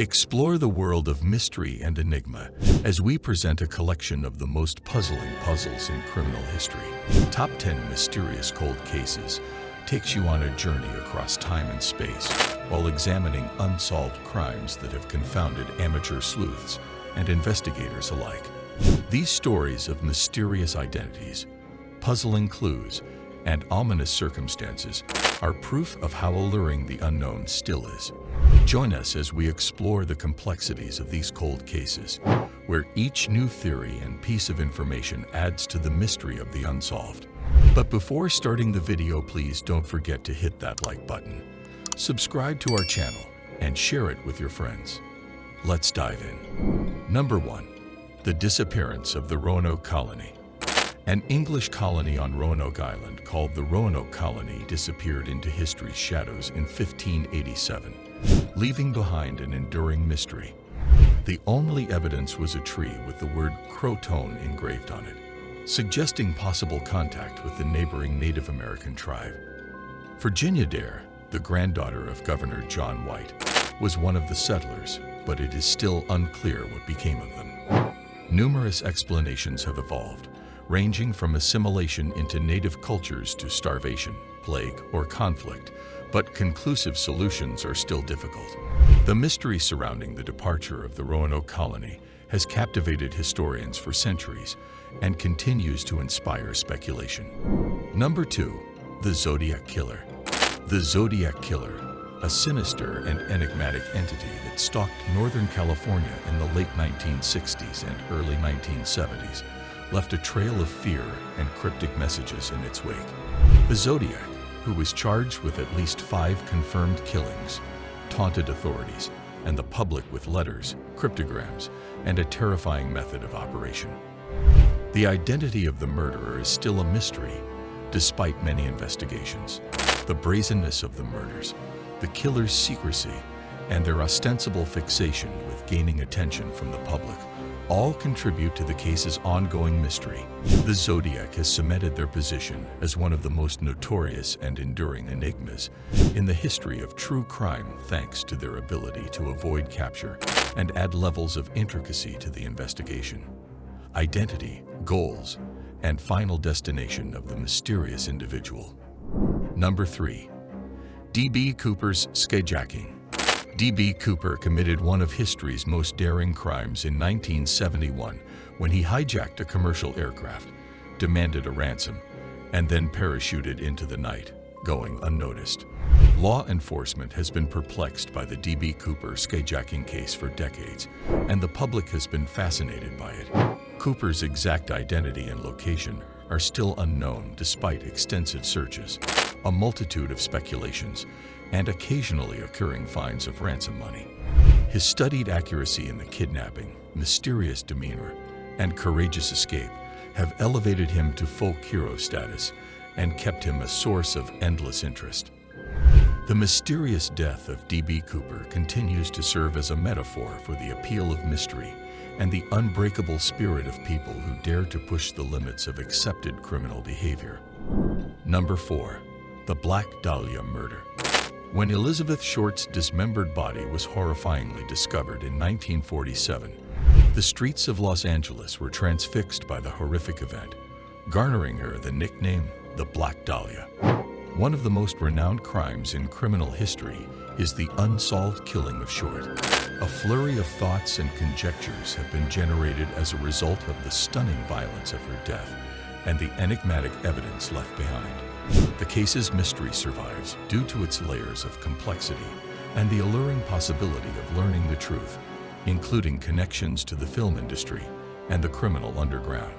Explore the world of mystery and enigma as we present a collection of the most puzzling puzzles in criminal history. Top 10 Mysterious Cold Cases takes you on a journey across time and space while examining unsolved crimes that have confounded amateur sleuths and investigators alike. These stories of mysterious identities, puzzling clues, and ominous circumstances are proof of how alluring the unknown still is. Join us as we explore the complexities of these cold cases, where each new theory and piece of information adds to the mystery of the unsolved. But before starting the video, please don't forget to hit that like button, subscribe to our channel, and share it with your friends. Let's dive in. Number 1. The disappearance of the Roanoke Colony. An English colony on Roanoke Island called the Roanoke Colony disappeared into history's shadows in 1587, leaving behind an enduring mystery. The only evidence was a tree with the word Croton engraved on it, suggesting possible contact with the neighboring Native American tribe. Virginia Dare, the granddaughter of Governor John White, was one of the settlers, but it is still unclear what became of them. Numerous explanations have evolved, ranging from assimilation into native cultures to starvation, plague, or conflict, but conclusive solutions are still difficult. The mystery surrounding the departure of the Roanoke Colony has captivated historians for centuries and continues to inspire speculation. Number 2. The Zodiac Killer. The Zodiac Killer, a sinister and enigmatic entity that stalked Northern California in the late 1960s and early 1970s, left a trail of fear and cryptic messages in its wake. The Zodiac, who was charged with at least 5 confirmed killings, taunted authorities and the public with letters, cryptograms, and a terrifying method of operation. The identity of the murderer is still a mystery, despite many investigations. The brazenness of the murders, the killer's secrecy, and their ostensible fixation with gaining attention from the public all contribute to the case's ongoing mystery. The Zodiac has cemented their position as one of the most notorious and enduring enigmas in the history of true crime, thanks to their ability to avoid capture and add levels of intricacy to the investigation. Identity, goals, and final destination of the mysterious individual. Number 3. D.B. Cooper's skyjacking. D.B. Cooper committed one of history's most daring crimes in 1971 when he hijacked a commercial aircraft, demanded a ransom, and then parachuted into the night, going unnoticed. Law enforcement has been perplexed by the D.B. Cooper skyjacking case for decades, and the public has been fascinated by it. Cooper's exact identity and location are still unknown despite extensive searches, a multitude of speculations, and occasionally occurring finds of ransom money. His studied accuracy in the kidnapping, mysterious demeanor, and courageous escape have elevated him to folk hero status and kept him a source of endless interest. The mysterious death of D.B. Cooper continues to serve as a metaphor for the appeal of mystery and the unbreakable spirit of people who dare to push the limits of accepted criminal behavior. Number 4. The Black Dahlia Murder. When Elizabeth Short's dismembered body was horrifyingly discovered in 1947, the streets of Los Angeles were transfixed by the horrific event, garnering her the nickname the Black Dahlia. One of the most renowned crimes in criminal history is the unsolved killing of Short. A flurry of thoughts and conjectures have been generated as a result of the stunning violence of her death and the enigmatic evidence left behind. The case's mystery survives due to its layers of complexity and the alluring possibility of learning the truth, including connections to the film industry and the criminal underground.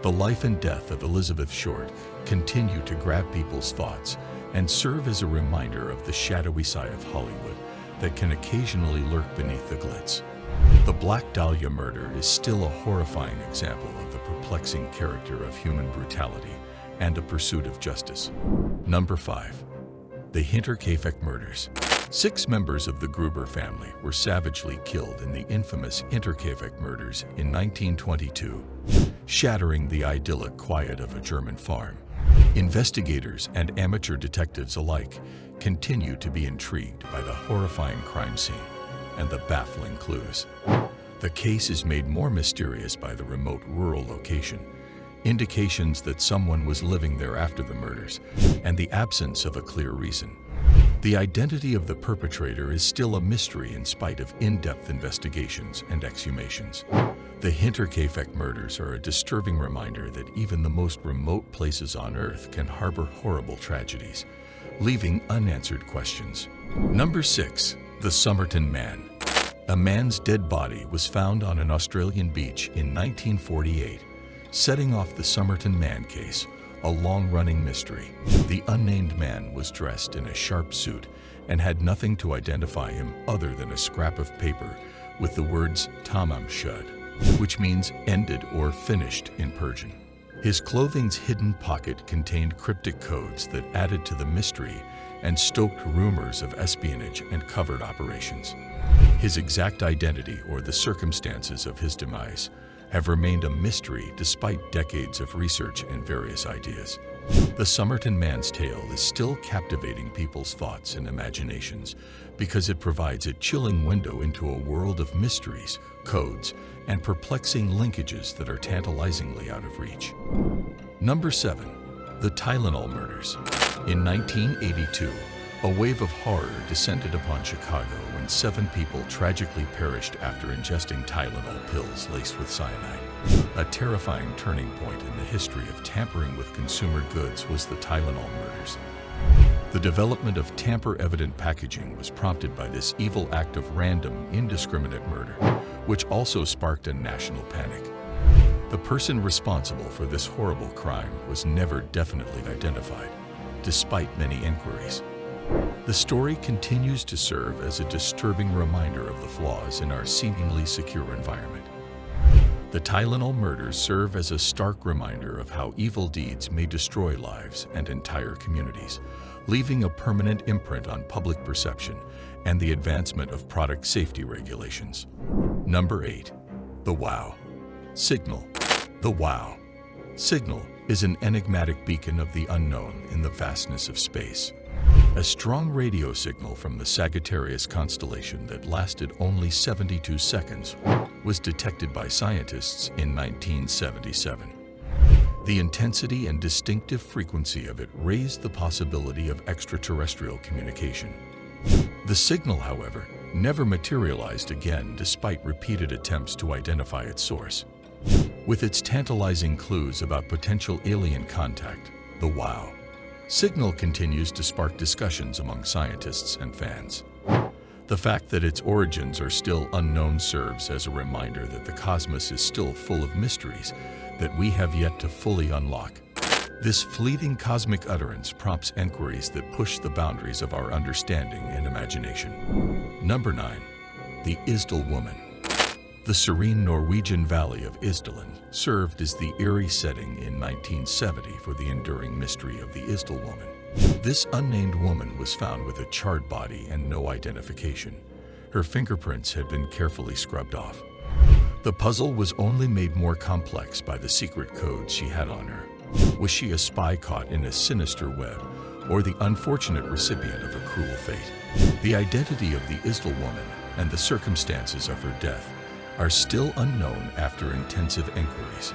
The life and death of Elizabeth Short continue to grab people's thoughts and serve as a reminder of the shadowy side of Hollywood that can occasionally lurk beneath the glitz. The Black Dahlia murder is still a horrifying example of the perplexing character of human brutality and a pursuit of justice. Number 5. The Hinterkaifeck Murders. 6 members of the Gruber family were savagely killed in the infamous Hinterkaifeck murders in 1922, shattering the idyllic quiet of a German farm. Investigators and amateur detectives alike continue to be intrigued by the horrifying crime scene and the baffling clues. The case is made more mysterious by the remote rural location, indications that someone was living there after the murders, and the absence of a clear reason. The identity of the perpetrator is still a mystery in spite of in-depth investigations and exhumations. The Hinterkaifeck murders are a disturbing reminder that even the most remote places on Earth can harbor horrible tragedies, leaving unanswered questions. Number 6. The Somerton Man. A man's dead body was found on an Australian beach in 1948, setting off the Somerton Man case, a long-running mystery. The unnamed man was dressed in a sharp suit and had nothing to identify him other than a scrap of paper with the words "Tamam shud," which means ended or finished in Persian. His clothing's hidden pocket contained cryptic codes that added to the mystery and stoked rumors of espionage and covert operations. His exact identity or the circumstances of his demise have remained a mystery despite decades of research and various ideas. The Somerton Man's tale is still captivating people's thoughts and imaginations because it provides a chilling window into a world of mysteries, codes, and perplexing linkages that are tantalizingly out of reach. Number 7. The Tylenol Murders. In 1982, a wave of horror descended upon Chicago when 7 people tragically perished after ingesting Tylenol pills laced with cyanide. A terrifying turning point in the history of tampering with consumer goods was the Tylenol murders. The development of tamper-evident packaging was prompted by this evil act of random, indiscriminate murder, which also sparked a national panic. The person responsible for this horrible crime was never definitely identified, despite many inquiries. The story continues to serve as a disturbing reminder of the flaws in our seemingly secure environment. The Tylenol murders serve as a stark reminder of how evil deeds may destroy lives and entire communities, leaving a permanent imprint on public perception and the advancement of product safety regulations. Number 8. The WOW Signal. The WOW signal is an enigmatic beacon of the unknown in the vastness of space. A strong radio signal from the Sagittarius constellation that lasted only 72 seconds was detected by scientists in 1977. The intensity and distinctive frequency of it raised the possibility of extraterrestrial communication. The signal, however, never materialized again despite repeated attempts to identify its source. With its tantalizing clues about potential alien contact, the WOW signal continues to spark discussions among scientists and fans. The fact that its origins are still unknown serves as a reminder that the cosmos is still full of mysteries that we have yet to fully unlock. This fleeting cosmic utterance prompts inquiries that push the boundaries of our understanding and imagination. Number 9. The Isdal Woman. The serene Norwegian valley of Isdalen served as the eerie setting in 1970 for the enduring mystery of the Isdal woman. This unnamed woman was found with a charred body and no identification. Her fingerprints had been carefully scrubbed off. The puzzle was only made more complex by the secret codes she had on her. Was she a spy caught in a sinister web, or the unfortunate recipient of a cruel fate? The identity of the Isdal woman and the circumstances of her death are still unknown after intensive inquiries.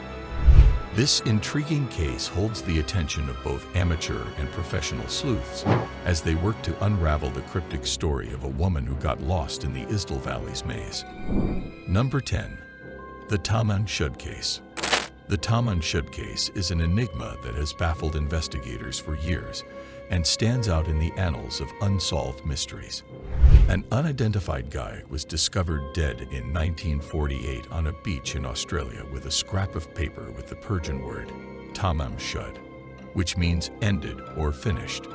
This intriguing case holds the attention of both amateur and professional sleuths as they work to unravel the cryptic story of a woman who got lost in the Isdal Valley's maze. Number 10. The Tamam Shud Case. The Tamam Shud Case is an enigma that has baffled investigators for years and stands out in the annals of unsolved mysteries. An unidentified guy was discovered dead in 1948 on a beach in Australia with a scrap of paper with the Persian word "Tamam shud," which means ended or finished.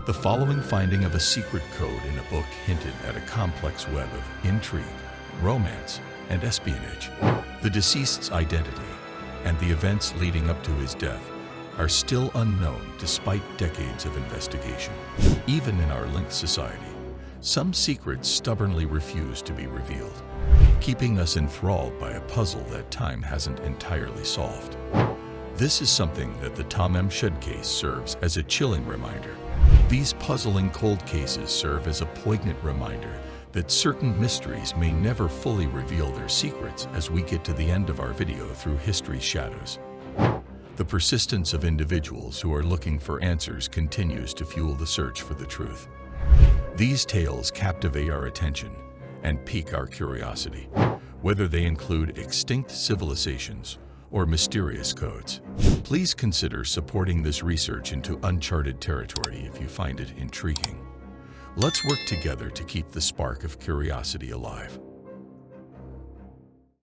The following finding of a secret code in a book hinted at a complex web of intrigue, romance, and espionage. The deceased's identity and the events leading up to his death are still unknown despite decades of investigation. Even in our linked society, some secrets stubbornly refuse to be revealed, keeping us enthralled by a puzzle that time hasn't entirely solved. This is something that the Tamam Shud case serves as a chilling reminder. These puzzling cold cases serve as a poignant reminder that certain mysteries may never fully reveal their secrets as we get to the end of our video through history's shadows. The persistence of individuals who are looking for answers continues to fuel the search for the truth. These tales captivate our attention and pique our curiosity, whether they include extinct civilizations or mysterious codes. Please consider supporting this research into uncharted territory if you find it intriguing. Let's work together to keep the spark of curiosity alive.